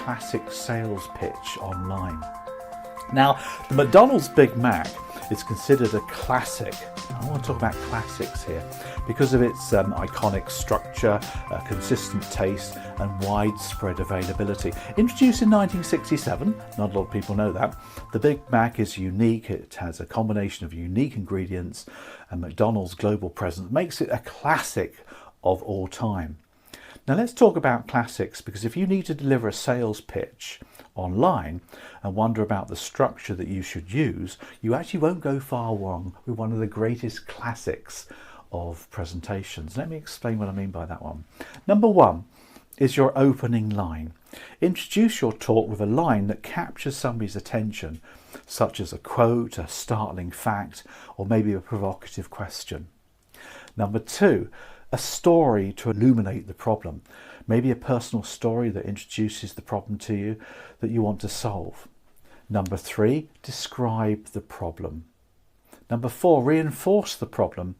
classic sales pitch online. Now, the McDonald's Big Mac is considered a classic. I want to talk about classics here because of its iconic structure, consistent taste and widespread availability. Introduced in 1967, not a lot of people know that, the Big Mac is unique. It has a combination of unique ingredients, and McDonald's global presence makes it a classic of all time. Now let's talk about classics, because if you need to deliver a sales pitch online and wonder about the structure that you should use, you actually won't go far wrong with one of the greatest classics of presentations. Let me explain what I mean by that one. Number one is your opening line. Introduce your talk with a line that captures somebody's attention, such as a quote, a startling fact, or maybe a provocative question. Number two, a story to illuminate the problem. Maybe a personal story that introduces the problem to you that you want to solve. Number three, describe the problem. Number four, reinforce the problem.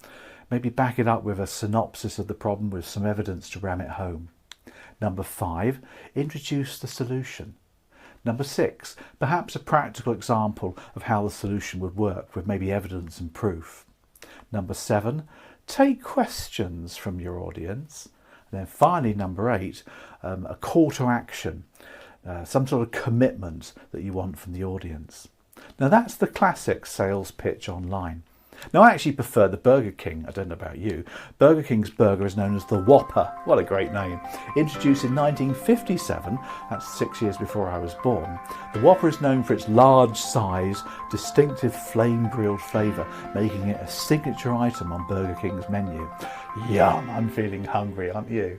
Maybe back it up with a synopsis of the problem with some evidence to ram it home. Number five, introduce the solution. Number six, perhaps a practical example of how the solution would work with maybe evidence and proof. Number seven, take questions from your audience. And then finally, number eight, a call to action, some sort of commitment that you want from the audience. Now that's the classic sales pitch online. Now I actually prefer the Burger King. I don't know about you. Burger King's burger is known as the Whopper. What a great name. Introduced in 1957, that's 6 years before I was born. The Whopper is known for its large size, distinctive flame grilled flavour, making it a signature item on Burger King's menu. Yum, I'm feeling hungry, aren't you?